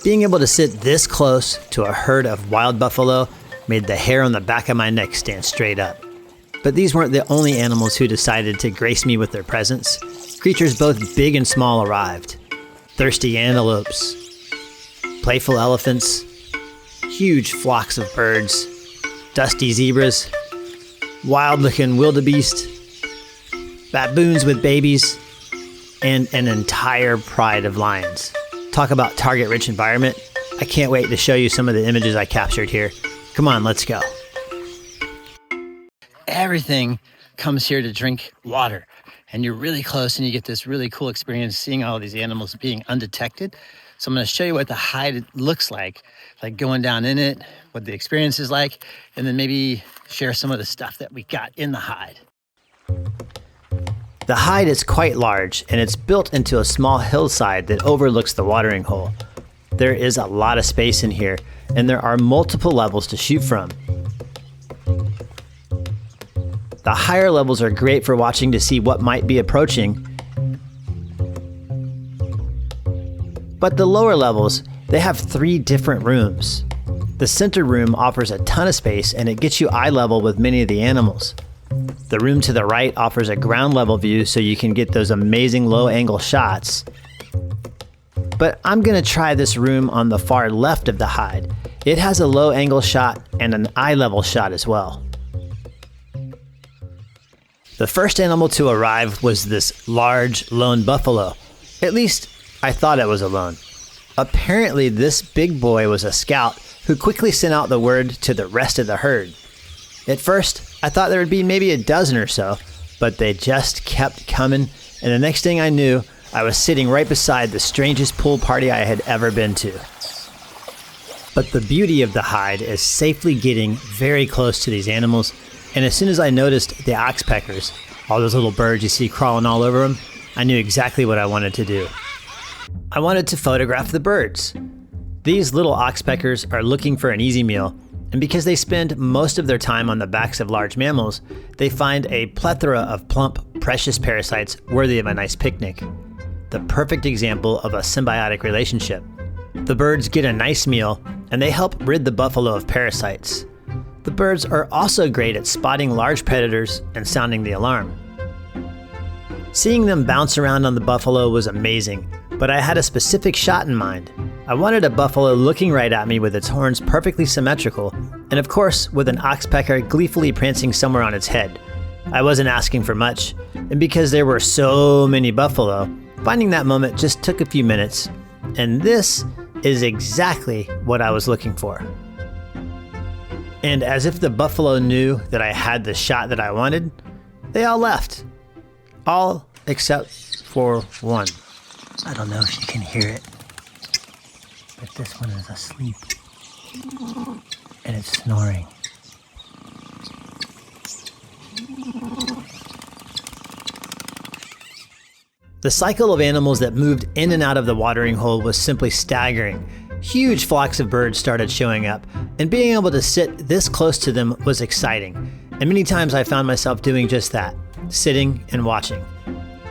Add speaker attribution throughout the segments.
Speaker 1: Being able to sit this close to a herd of wild buffalo made the hair on the back of my neck stand straight up. But these weren't the only animals who decided to grace me with their presence. Creatures both big and small arrived. Thirsty antelopes, playful elephants, huge flocks of birds, dusty zebras, wild-looking wildebeest, baboons with babies, and an entire pride of lions. Talk about target-rich environment. I can't wait to show you some of the images I captured here. Come on, let's go. Everything comes here to drink water, and you're really close and you get this really cool experience seeing all these animals being undetected. So I'm going to show you what the hide looks like going down in it, what the experience is like, and then maybe share some of the stuff that we got in the hide. The hide is quite large, and it's built into a small hillside that overlooks the watering hole. There is a lot of space in here, and there are multiple levels to shoot from. The higher levels are great for watching to see what might be approaching, but the lower levels, they have 3 different rooms. The center room offers a ton of space, and it gets you eye level with many of the animals. The room to the right offers a ground level view so you can get those amazing low angle shots. But I'm gonna try this room on the far left of the hide. It has a low angle shot and an eye level shot as well. The first animal to arrive was this large lone buffalo. At least I thought it was a lone. Apparently this big boy was a scout who quickly sent out the word to the rest of the herd. At first, I thought there would be maybe a dozen or so, but they just kept coming, and the next thing I knew, I was sitting right beside the strangest pool party I had ever been to. But the beauty of the hide is safely getting very close to these animals, and as soon as I noticed the oxpeckers, all those little birds you see crawling all over them, I knew exactly what I wanted to do. I wanted to photograph the birds. These little oxpeckers are looking for an easy meal, and because they spend most of their time on the backs of large mammals, they find a plethora of plump, precious parasites worthy of a nice picnic. The perfect example of a symbiotic relationship. The birds get a nice meal, and they help rid the buffalo of parasites. The birds are also great at spotting large predators and sounding the alarm. Seeing them bounce around on the buffalo was amazing, but I had a specific shot in mind. I wanted a buffalo looking right at me with its horns perfectly symmetrical, and of course with an oxpecker gleefully prancing somewhere on its head. I wasn't asking for much, and because there were so many buffalo, finding that moment just took a few minutes, and this is exactly what I was looking for. And as if the buffalo knew that I had the shot that I wanted, they all left. All except for one. I don't know if you can hear it, but this one is asleep, and it's snoring. The cycle of animals that moved in and out of the watering hole was simply staggering. Huge flocks of birds started showing up, and being able to sit this close to them was exciting. And many times I found myself doing just that, sitting and watching.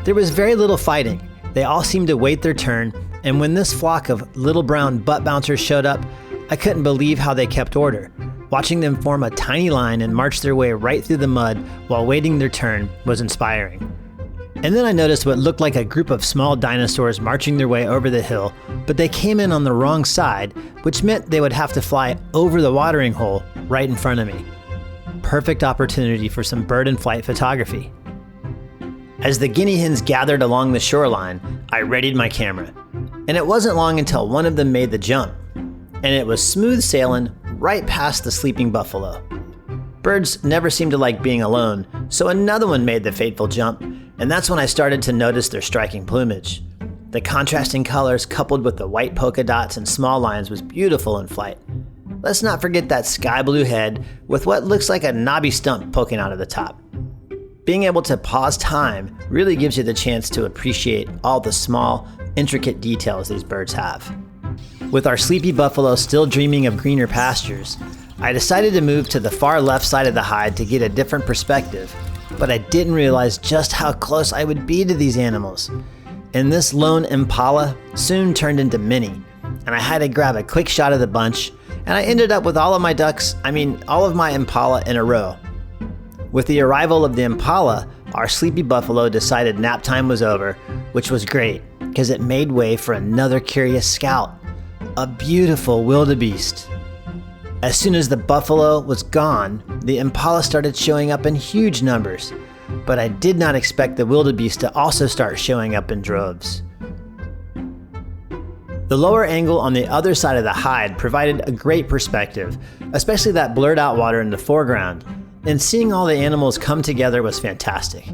Speaker 1: There was very little fighting. They all seemed to wait their turn, and when this flock of little brown butt bouncers showed up, I couldn't believe how they kept order. Watching them form a tiny line and march their way right through the mud while waiting their turn was inspiring. And then I noticed what looked like a group of small dinosaurs marching their way over the hill, but they came in on the wrong side, which meant they would have to fly over the watering hole right in front of me. Perfect opportunity for some bird in flight photography. As the guinea hens gathered along the shoreline, I readied my camera. And it wasn't long until one of them made the jump. And it was smooth sailing right past the sleeping buffalo. Birds never seem to like being alone, so another one made the fateful jump, and that's when I started to notice their striking plumage. The contrasting colors coupled with the white polka dots and small lines was beautiful in flight. Let's not forget that sky blue head with what looks like a knobby stump poking out of the top. Being able to pause time really gives you the chance to appreciate all the small, intricate details these birds have. With our sleepy buffalo still dreaming of greener pastures, I decided to move to the far left side of the hide to get a different perspective, but I didn't realize just how close I would be to these animals. And this lone impala soon turned into many, and and I had to grab a quick shot of the bunch, and I ended up with all of my impala in a row. With the arrival of the impala, our sleepy buffalo decided nap time was over, which was great because it made way for another curious scout, a beautiful wildebeest. As soon as the buffalo was gone, the impala started showing up in huge numbers, but I did not expect the wildebeest to also start showing up in droves. The lower angle on the other side of the hide provided a great perspective, especially that blurred out water in the foreground, and seeing all the animals come together was fantastic.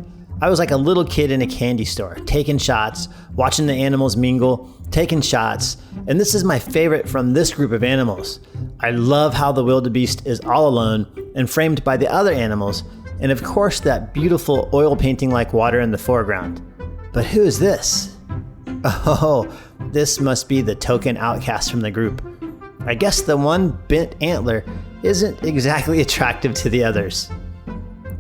Speaker 1: I was like a little kid in a candy store, taking shots, watching the animals mingle, taking shots, and this is my favorite from this group of animals. I love how the wildebeest is all alone and framed by the other animals, and of course that beautiful oil painting like water in the foreground. But who is this? Oh, this must be the token outcast from the group. I guess the one bent antler isn't exactly attractive to the others.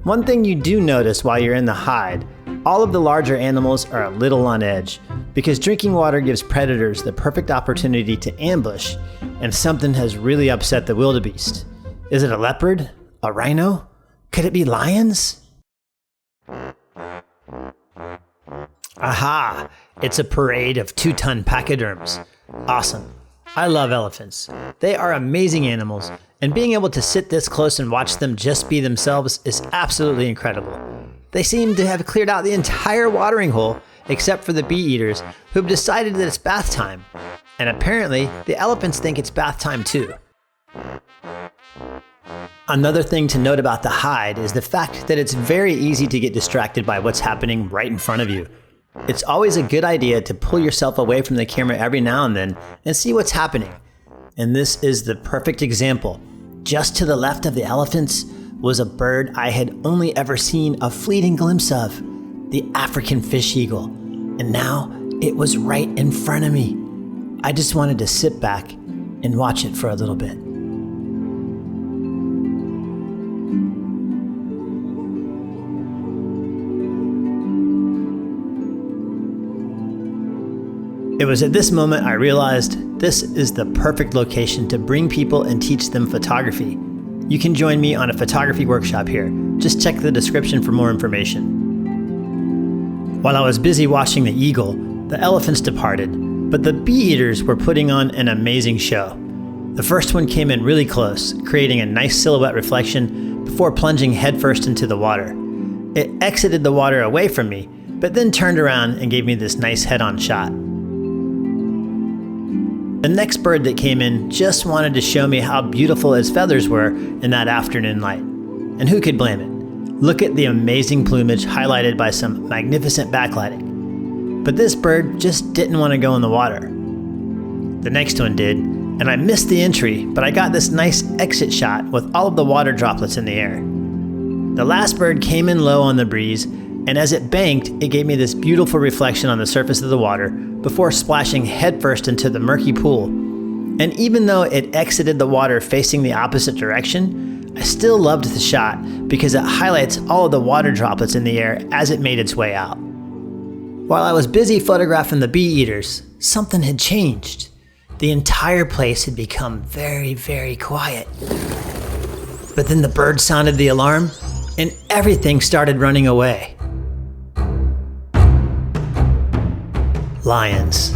Speaker 1: One thing you do notice while you're in the hide, all of the larger animals are a little on edge because drinking water gives predators the perfect opportunity to ambush, and something has really upset the wildebeest. Is it a leopard? A rhino? Could it be lions? Aha! It's a parade of 2-ton pachyderms. Awesome. I love elephants. They are amazing animals, and being able to sit this close and watch them just be themselves is absolutely incredible. They seem to have cleared out the entire watering hole except for the bee eaters, who've decided that it's bath time. And apparently, the elephants think it's bath time too. Another thing to note about the hide is the fact that it's very easy to get distracted by what's happening right in front of you. It's always a good idea to pull yourself away from the camera every now and then and see what's happening. And this is the perfect example. Just to the left of the elephants was a bird I had only ever seen a fleeting glimpse of, the African fish eagle. And now it was right in front of me. I just wanted to sit back and watch it for a little bit. It was at this moment I realized this is the perfect location to bring people and teach them photography. You can join me on a photography workshop here. Just check the description for more information. While I was busy watching the eagle, the elephants departed, but the bee eaters were putting on an amazing show. The first one came in really close, creating a nice silhouette reflection before plunging headfirst into the water. It exited the water away from me, but then turned around and gave me this nice head-on shot. The next bird that came in just wanted to show me how beautiful its feathers were in that afternoon light. And who could blame it? Look at the amazing plumage highlighted by some magnificent backlighting. But this bird just didn't want to go in the water. The next one did, and I missed the entry, but I got this nice exit shot with all of the water droplets in the air. The last bird came in low on the breeze, and as it banked, it gave me this beautiful reflection on the surface of the water before splashing headfirst into the murky pool. And even though it exited the water facing the opposite direction, I still loved the shot because it highlights all of the water droplets in the air as it made its way out. While I was busy photographing the bee eaters, something had changed. The entire place had become very, very quiet. But then the bird sounded the alarm, and everything started running away. Lions.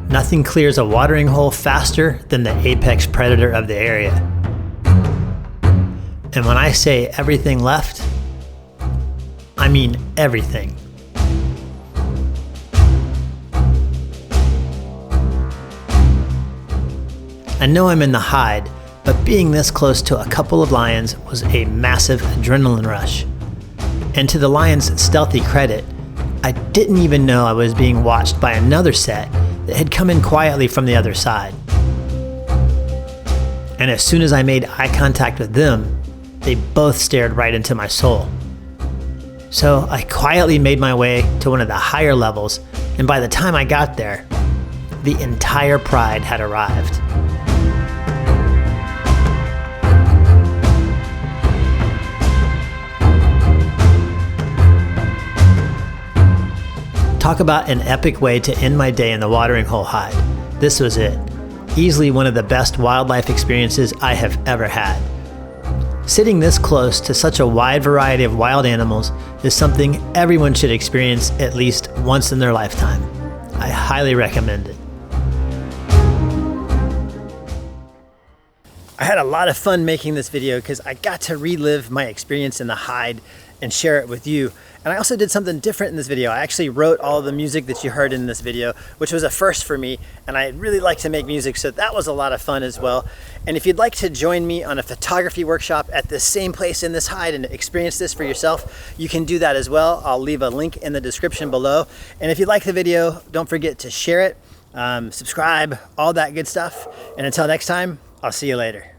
Speaker 1: Nothing clears a watering hole faster than the apex predator of the area. And when I say everything left, I mean everything. I know I'm in the hide, but being this close to a couple of lions was a massive adrenaline rush. And to the lions' stealthy credit, I didn't even know I was being watched by another set that had come in quietly from the other side. And as soon as I made eye contact with them, they both stared right into my soul. So I quietly made my way to one of the higher levels, and by the time I got there, the entire pride had arrived. Talk about an epic way to end my day in the watering hole hide. This was it. Easily one of the best wildlife experiences I have ever had. Sitting this close to such a wide variety of wild animals is something everyone should experience at least once in their lifetime. I highly recommend it. I had a lot of fun making this video because I got to relive my experience in the hide and share it with you. And I also did something different in this video. I actually wrote all the music that you heard in this video, which was a first for me. And I really like to make music, so that was a lot of fun as well. And if you'd like to join me on a photography workshop at the same place in this hide and experience this for yourself, you can do that as well. I'll leave a link in the description below. And if you like the video, don't forget to share it, subscribe, all that good stuff. And until next time, I'll see you later.